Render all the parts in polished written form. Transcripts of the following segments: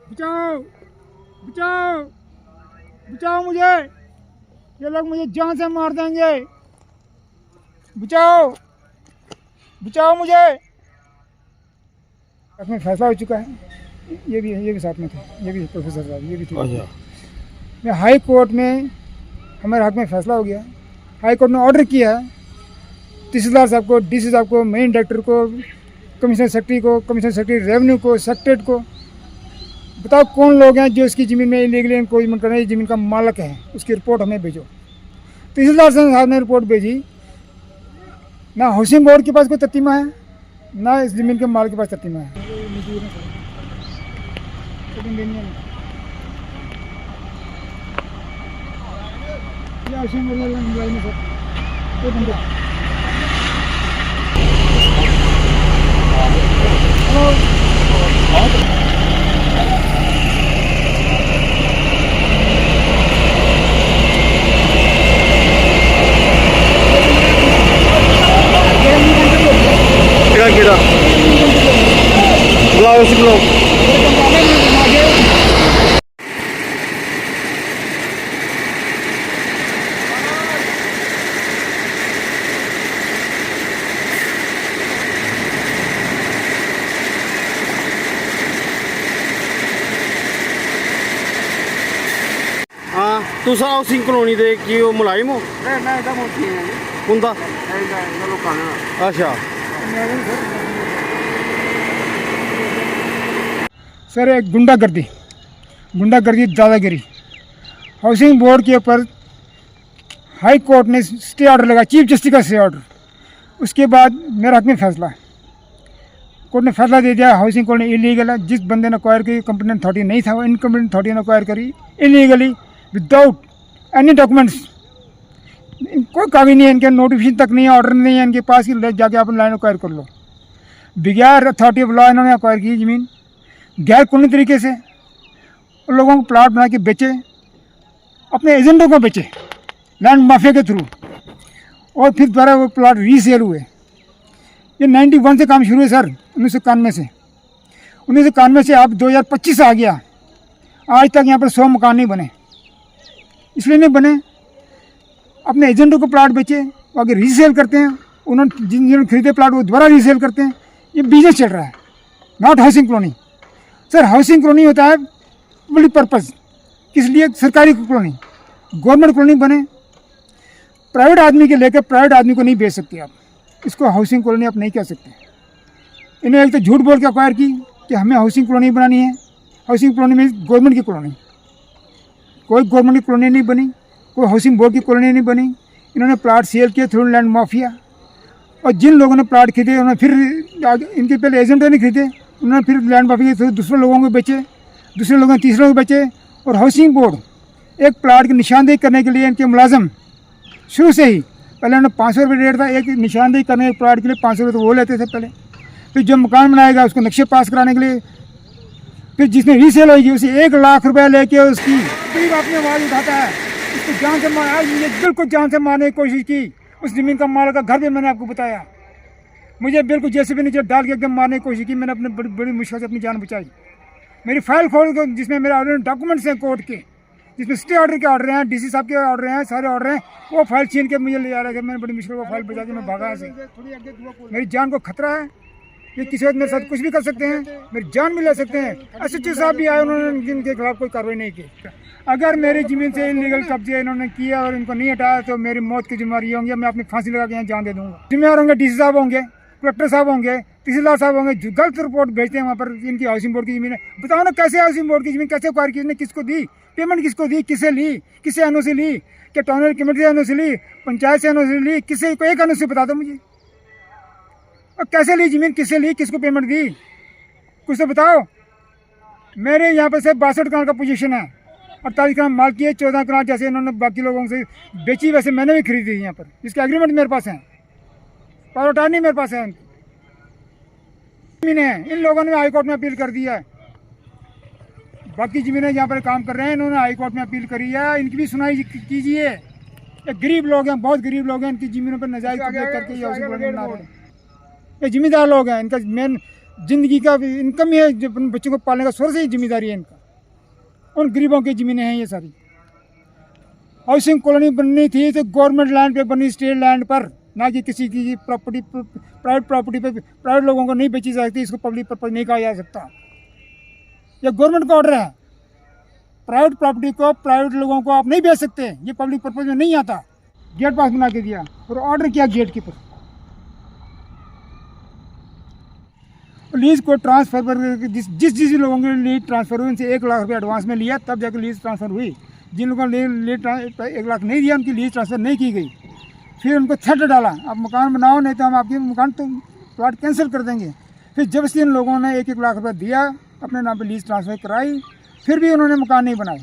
बचाओ बचाओ बचाओ मुझे, ये लोग मुझे जान से मार देंगे। बचाओ बचाओ मुझे। अपने फैसला हो चुका है, ये भी साथ में थे, ये भी प्रोफेसर साहब, ये भी थे। मैं हाई कोर्ट में हमारे हक में फैसला हो गया। हाई कोर्ट ने ऑर्डर किया है तहसीलदार साहब को, डीसी साहब को, मेन डायरेक्टर को, कमिश्नर सेक्रेटरी को, कमिश्नर सेक्रेटरी रेवेन्यू को, सेक्रेटरी को, बताओ कौन लोग हैं जो इसकी ज़मीन में इलीगली इंक्रोचमेंट कर रहे हैं, ज़मीन का मालिक है, उसकी रिपोर्ट हमें भेजो। तहसीलदार साहब ने रिपोर्ट भेजी, ना हाउसिंग बोर्ड के पास कोई तर्तीमा है, ना इस ज़मीन के मालिक के पास तर्तीमा है। हाँ तुसा हाउसिंग कलोनी दे की ओ मुलाजिम हो? मैं इधर मोती है हुंदा लोग अच्छा सर, एक गुंडागर्दी दादागिरी हाउसिंग बोर्ड के ऊपर हाई कोर्ट ने स्टे ऑर्डर लगा, चीफ जस्टिस का स्टे ऑर्डर। उसके बाद मेरे हक में फैसला, कोर्ट ने फैसला दे दिया हाउसिंग कोर्ट ने इलीगल है। जिस बंदे ने एक्वायर की कंप्लेंट अथॉरिटी नहीं था, वो इनकम्प्लेंट अथॉरिटी ने एक्वायर करी इलीगली विदाउट एनी डॉक्यूमेंट्स। कोई कागज नहीं है इनके, नोटिफिकेशन तक नहीं है, ऑर्डर नहीं है इनके पास कि जाके आप लाइन एक्वायर कर लो। बगैर अथॉरिटी ऑफ लॉ इन्होंने एक्वायर की ज़मीन गैर कानूनी तरीके से, उन लोगों को प्लाट बना के बेचे, अपने एजेंटों को बेचे लैंड माफिया के थ्रू, और फिर दोबारा वो प्लाट रीसेल हुए। ये 91 से काम शुरू है सर, 1991 से। 1991 से अब 2025 आ गया, आज तक यहाँ पर 100 मकान नहीं बने। इसलिए नहीं बने, अपने एजेंटों को प्लाट बेचे, वो आगे रीसेल करते हैं, उन्होंने जिन्होंने खरीदे प्लाट वो दोबारा रीसेल करते हैं। ये बिजनेस चल रहा है, not housing colony. Sir housing colony होता है मल्टीपर्पज़, किस लिए? सरकारी कॉलोनी, गवर्नमेंट कॉलोनी बने। प्राइवेट आदमी के लेकर प्राइवेट आदमी को नहीं बेच सकते आप, इसको हाउसिंग कॉलोनी आप नहीं कह सकते। इन्हें एक तो झूठ बोल के एक्वायर की कि हमें हाउसिंग कॉलोनी बनानी है। हाउसिंग कॉलोनी में गवर्नमेंट की कॉलोनी, कोई गवर्नमेंट की कॉलोनी नहीं बनी, कोई हाउसिंग बोर्ड की कॉलोनी नहीं बनी। इन्होंने प्लाट सेल किए थ्रू लैंड माफिया, और जिन लोगों ने प्लाट खरीदे उन्होंने फिर इनके पहले एजेंटों ने खरीदे, उन्होंने फिर लैंड माफिया के थ्रू दूसरे लोगों को बेचे, दूसरे लोगों ने तीसरे को बेचे। और हाउसिंग बोर्ड एक प्लाट की निशानदेही करने के लिए इनके मुलाजम शुरू से ही, पहले उन्हें 500 रुपये रेट था, एक निशानदेही करने के प्लाट के लिए 500 रुपये तो वो लेते थे पहले। फिर जो मकान बनाएगा उसको नक्शे पास कराने के लिए, फिर जिसने रीसेल होगी उसे 1 लाख रुपये लेके उसकी गरीब अपनी आवाज़ उठाता है, उसको जान से मार, मुझे बिल्कुल जान से मारने की कोशिश की। उस ज़मीन का मालिक का घर भी मैंने आपको बताया, मुझे बिल्कुल जैसे भी नीचे डाल के एकदम मारने की कोशिश की। मैंने अपने बड़ी मुश्किल से अपनी जान बचाई। मेरी फाइल खोल के जिसमें मेरे ऑर्डर डॉक्यूमेंट्स हैं कोर्ट के, जिसमें स्टे ऑर्डर के ऑर्डर हैं, डीसी साहब के ऑर्डर हैं, सारे ऑर्डर हैं, वो फाइल छीन के मुझे ले जा रहे थे। मैंने बड़ी मुश्किल वो फाइल बचा के मैं भागा ऐसे। मेरी जान को खतरा है, ये किसी वक्त मेरे साथ कुछ भी कर सकते हैं, मेरी जान भी ले सकते हैं। एसएचओ साहब भी आए, उन्होंने जिनके खिलाफ कोई कार्रवाई नहीं की। अगर मेरी ज़मीन से इलीगल कब्जे इन्होंने किया और इनको नहीं हटाया तो मेरी मौत की जिम्मेदारी होंगी। मैं अपनी फांसी लगा के यहाँ जान दे दूँगा। जिम्मेदार होंगे डीसी साहब होंगे, कलेक्टर साहब होंगे, तहसीलदार साहब होंगे, जो गलत रिपोर्ट भेजते हैं वहाँ पर इनकी हाउसिंग बोर्ड की ज़मीन है। बताओ ना कैसे हाउसिंग बोर्ड की ज़मीन कैसे एक्वायर की, किसको दी, पेमेंट किसको दी, किसे ली, किसे एनओसी ली, क्या टाउन कमेटी से एनओसी ली, पंचायत से एनओसी ली, किसे? कोई एक एनओसी बता दो मुझे। और कैसे ली ज़मीन, किससे ली, किसको पेमेंट दी, कुछ तो बताओ। मेरे यहाँ पर से 62 कनाल का पोजीशन है, 48 कनाल माल की है, 14 कनाल जैसे इन्होंने बाकी लोगों से बेची वैसे मैंने भी खरीदी यहाँ पर, जिसके एग्रीमेंट मेरे पास है, पावर अटॉर्नी मेरे पास है। ज़मीनें इन लोगों ने हाई कोर्ट में अपील कर दी है। बाकी ज़मीनें यहाँ पर काम कर रहे हैं, इन्होंने हाई कोर्ट में अपील करी है, इनकी भी सुनाई कीजिए। ये गरीब लोग हैं, बहुत गरीब लोग हैं, इनकी ज़मीनों पर नाजायज़ कब्जा करके ये जिम्मेदार लोग हैं। इनका मेन ज़िंदगी का इनकम ही है, जो बच्चों को पालने का सोर्स ही जिम्मेदारी है इनका। उन गरीबों की ज़मीनें हैं ये सारी। हाउसिंग कॉलोनी बननी थी तो गवर्नमेंट लैंड पे बनी, स्टेट लैंड पर, ना कि किसी की प्रॉपर्टी, प्राइवेट प्रॉपर्टी पे प्राइवेट लोगों को नहीं बेची जा सकती। इसको पब्लिक पर्पज नहीं कहा जा सकता। यह गवर्नमेंट का ऑर्डर है। प्राइवेट प्रॉपर्टी को प्राइवेट लोगों को आप नहीं बेच सकते, ये पब्लिक पर्पज में नहीं आता। गेट पास बना के दिया और ऑर्डर किया गेट कीपर। लीज को ट्रांसफर पर जिस लोगों के लीज ट्रांसफर हुई उनसे 1 लाख रुपये एडवांस में लिया, तब जाकर लीज ट्रांसफर हुई। जिन लोगों ने लीज 1 लाख नहीं दिया उनकी लीज ट्रांसफर नहीं की गई। फिर उनको थ्रेट डाला, आप मकान बनाओ नहीं तो हम आपके मकान तो प्लॉट कैंसिल कर देंगे। फिर जब से इन लोगों ने 1-1 लाख रुपये दिया, अपने नाम पे लीज ट्रांसफर कराई, फिर भी उन्होंने मकान नहीं बनाए।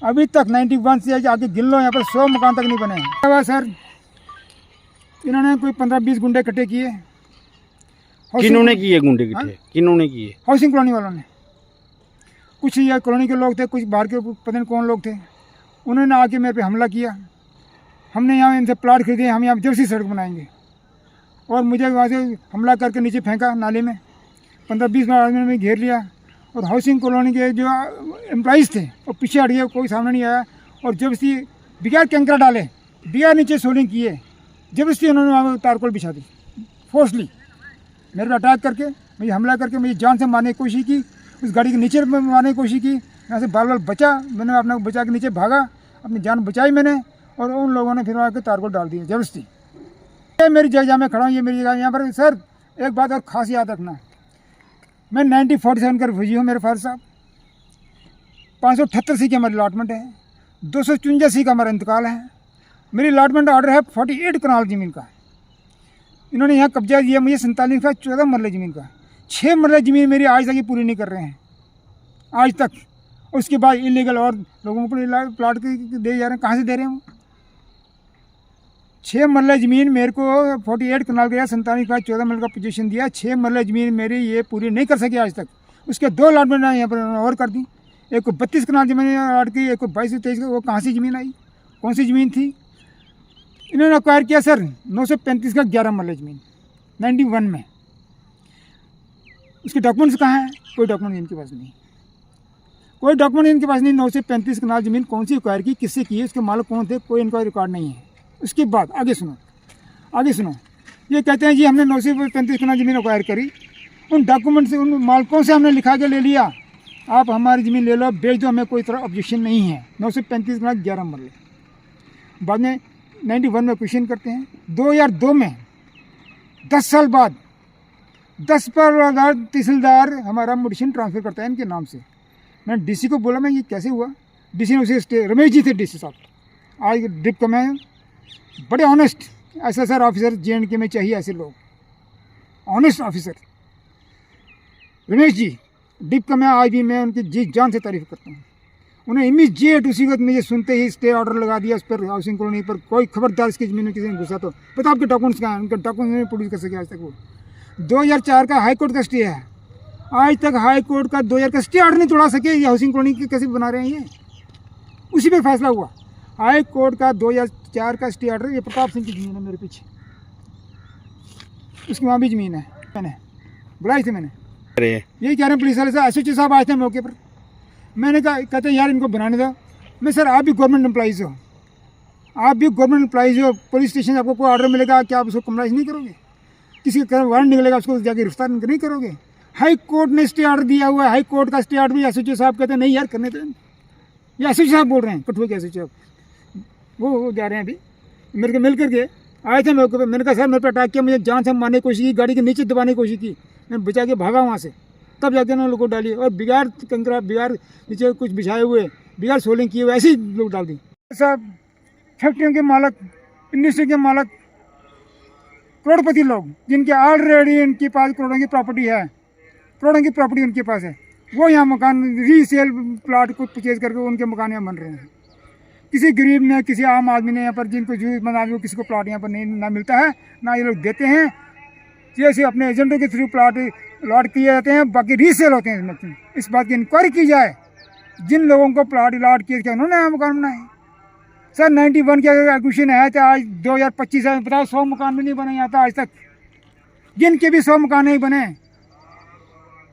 अभी तक 91 से आगे गिन लो, यहाँ पर 100 मकान तक नहीं बने हैं। सर इन्होंने कोई 15-20 गुंडे इकट्ठे किए। किन्होंने किए गुंडे इकट्ठे? किन्होंने किए? हाउसिंग कॉलोनी वालों ने। कुछ ये कॉलोनी के लोग थे, कुछ बाहर के पता नहीं कौन लोग थे। उन्होंने आके मेरे पे हमला किया। हमने यहाँ इनसे प्लाट खरीदे, हम यहाँ जब से सड़क बनाएंगे, और मुझे वहाँ से हमला करके नीचे फेंका नाले में। 15-20 आदमी ने घेर लिया और हाउसिंग कॉलोनी के जो एम्प्लॉइज़ थे वो पीछे हट गए, कोई सामने नहीं आया। और जबरदस्ती बिगाड़ कैंकरा डाले, बिगाड़ नीचे सोलिंग किए, जबरदस्ती उन्होंने वहाँ तारकोल बिछा दी, फोर्सली मेरे पे अटैक करके, मुझे हमला करके मुझे जान से मारने की कोशिश की। उस गाड़ी के नीचे मारने की कोशिश की। यहाँ से बाल बचा, मैंने अपना बचा के नीचे भागा, अपनी जान बचाई मैंने। और उन लोगों ने फिर वहाँ के तारकोल डाल दिए जबरदस्ती। ये मेरी जगह में खड़ा हूँ, ये मेरी जगह। यहाँ पर सर एक बात और ख़ास याद रखना, मैं 1947 का रिफ्यूजी हूँ मेरे फादर साहब। 578 सी की हमारी अलॉटमेंट है, 254 सी का हमारा इंतकाल है। मेरी अलॉटमेंट ऑर्डर है 48 कनाल ज़मीन का। इन्होंने यहाँ कब्जा दिया मुझे 47 का 14 मरले ज़मीन का। 6 मरले ज़मीन मेरी आज तक ये पूरी नहीं कर रहे हैं, आज तक। उसके बाद इलीगल और लोगों को प्लाट दे जा रहे हैं। कहाँ से दे रहे हैं? 6 मरले ज़मीन मेरे को 48 कनाल का 47 का 14 मरले का पोजीशन दिया। 6 मरले ज़मीन मेरी ये पूरी नहीं कर सके आज तक। उसके 2 अलॉटमेंट यहाँ पर और कर दी। एक को 32 कनाल ज़मीन अलॉट की, एक को 22-23 का। वो कहाँ से ज़मीन आई, कौन सी ज़मीन थी? इन्होंने अक्वायर किया सर 935 का 11 मरले ज़मीन 91 में। उसके डॉक्यूमेंट्स कहाँ हैं? कोई डॉक्यूमेंट इनके पास नहीं, कोई डॉक्यूमेंट इनके पास नहीं। 935 कनाल ज़मीन कौन सी अक्वायर की, किससे की, उसके मालिक कौन थे, कोई इनका रिकॉर्ड नहीं है। उसके बाद आगे सुनो, आगे सुनो। ये कहते हैं जी हमने 935 कनाल ज़मीन अक्वायर करी, उन डॉक्यूमेंट से, उन मालिकों से हमने लिखा के ले लिया, आप हमारी ज़मीन ले लो, बेच दो, हमें कोई तरह ऑब्जेक्शन नहीं है। 935 कनाल 11 मरले। बाद में 91 में क्वेश्चन करते हैं। 2002 में 10 साल बाद 10 पर तहसीलदार हमारा मुडिशन ट्रांसफ़र करता है इनके नाम से। मैंने डीसी को बोला मैं ये कैसे हुआ? डीसी ने उसे, रमेश जी थे डीसी साहब, आज डिप का मैं, बड़े ऑनेस्ट SSR ऑफिसर JNK में चाहिए ऐसे लोग, honest officer. Ramesh ji dip का मैं आज भी मैं उनकी जी जान से तारीफ करता हूँ। उन्हें इमीडिएट उसी वक्त मुझे सुनते ही स्टे ऑर्डर लगा दिया उस पर, हाउसिंग कॉलोनी पर। कोई खबरदार इसकी ज़मीन में किसी ने घुसा तो पता आपके डॉक्यूमेंट्स कहाँ हैं? उनके डॉक्यूमेंट्स नहीं प्रोड्यूस कर सके आज तक। वो 2004 का हाई कोर्ट का स्टे है, आज तक हाई कोर्ट का 2000 का स्टे ऑर्डर नहीं तोड़ा सके। ये हाउसिंग कॉलोनी की कैसे बना रहे हैं ये? उसी पर फैसला हुआ। हाई कोर्ट का 2004 का स्टे ऑर्डर। ये प्रताप सिंह की ज़मीन है मेरे पीछे, उसकी वहाँ भी ज़मीन है। मैंने बुलाई थी, मैंने यही कह रहे हैं पुलिस वाले साहब, SHO साहब आए थे मौके पर। मैंने कहा, कहते यार इनको बनाने दो। मैं सर आप भी गवर्नमेंट एम्प्लॉइज़ हो, आप भी गवर्नमेंट एम्प्लॉइज़ हो, पुलिस स्टेशन से आपको कोई ऑर्डर मिलेगा क्या आप उसको कम्प्लाइज नहीं करोगे? किसी का वारंट निकलेगा उसको जाके गिरफ्तार नहीं करोगे? हाई कोर्ट ने स्टे ऑर्डर दिया हुआ है, हाई कोर्ट का स्टे ऑर्डर भी SHO साहब कहते हैं नहीं यार करने दो। ये SHO साहब बोल रहे हैं, कठुआ के SHO साहब, वो जा रहे हैं। अभी मेरे को मिल करके आए थे मौके पर। मैंने कहा सर मेरे पर अटैक किया, मुझे जान से मारने की कोशिश की, गाड़ी के नीचे दबाने की कोशिश की, मैं बचा के भागा वहाँ से। तब जाके उन्होंने लोगों को डाली और बिगाड़ कंकरा, बिगाड़ नीचे कुछ बिछाए हुए, बिगाड़ सोलिंग किए हुए, ऐसे ही लोग डाल दी। साहब फैक्ट्रियों के मालक, इंडस्ट्री के मालक, करोड़पति लोग, जिनके ऑलरेडी इनके पास करोड़ों की प्रॉपर्टी है, करोड़ों की प्रॉपर्टी उनके पास है, वो यहाँ मकान रीसेल प्लाट को परचेज करके उनके मकान यहाँ बन रहे हैं। किसी गरीब ने, किसी आम आदमी ने यहाँ पर, जिनको जरूरतमंद आदमी को, किसी को प्लाट यहाँ पर नहीं ना मिलता है, ना ये लोग देते हैं। जैसे अपने एजेंटों के थ्रू प्लाट अलॉट किए जाते हैं, बाकी रीसेल होते हैं। इसमें इस बात की इंक्वायरी की जाए, जिन लोगों को प्लाट अलॉट किए थे उन्होंने यहाँ मकान बनाए। सर 91 के एक्विजिशन है तो आज 2025 में बताओ 100 मकान भी नहीं बने यहाँ था आज तक। जिनके भी 100 मकान नहीं बने,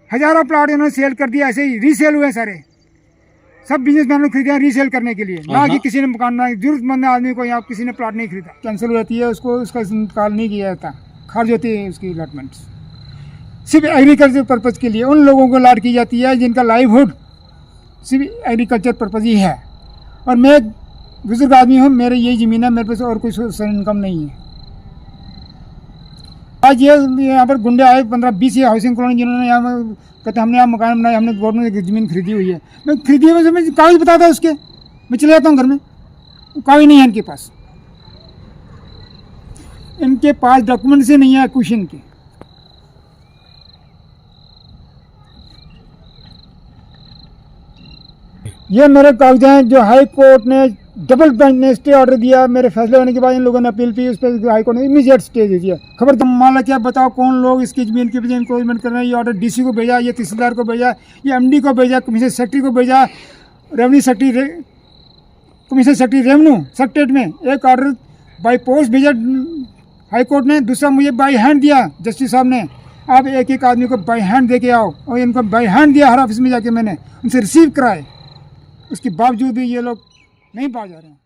हज़ारों प्लाट इन्होंने सेल कर दिया, ऐसे ही रीसेल हुए सारे। सब बिजनेसमैन ने खरीदा रीसेल करने के लिए, ना कि किसी ने मकान बनाया। जरूरतमंद आदमी को या किसी ने प्लाट नहीं खरीदा, कैंसिल हो जाती है, उसको उसका इंतकाल नहीं किया जाता, खारिज होती है उसकी अलॉटमेंट्स। सिर्फ एग्रीकल्चर पर्पज़ के लिए उन लोगों को अलॉट की जाती है जिनका लाइवहुड सिर्फ एग्रीकल्चर पर्पज़ ही है। और मैं बुजुर्ग आदमी हूँ, मेरे यही ज़मीन है, मेरे पास और कोई सोर्स इनकम नहीं है। आज ये यहाँ पर गुंडे आए 15-20 हाउसिंग कॉलोनी, जिन्होंने यहाँ कहते हमने यहाँ मकान बनाया, हमने गवर्नमेंट की ज़मीन खरीदी हुई है। मैं खरीदी है, मैं कागज़ बताता उसके, मैं चले जाता हूँ घर में, कागज़ नहीं है इनके पास, इनके पास डॉक्यूमेंट से नहीं है कुछ इनके। ये मेरे कागज हैं जो हाई कोर्ट ने, डबल बेंच ने स्टे ऑर्डर दिया। मेरे फैसले होने के बाद इन लोगों ने अपील की, उस पर हाई कोर्ट ने इमीडिएट स्टे दे दिया। खबर तो माला क्या बताओ कौन लोग इसकी जमीन के पीछे इंक्रोचमेंट कर रहे हैं। ये ऑर्डर डीसी को भेजा, ये तहसीलदार को भेजा, ये एमडी को भेजा, कमिश्नर सेक्रेटरी को भेजा, revenue secretary, commissioner secretary revenue secretariat में एक ऑर्डर बाई पोस्ट भेजा हाई कोर्ट ने, दूसरा मुझे बाई हैंड दिया जस्टिस साहब ने। आप एक एक आदमी को बाई हैंड दे के आओ, और इनको बाई हैंड दिया हर ऑफिस में जाके मैंने उनसे रिसीव कराए, उसके बावजूद भी ये लोग नहीं पा जा रहे हैं।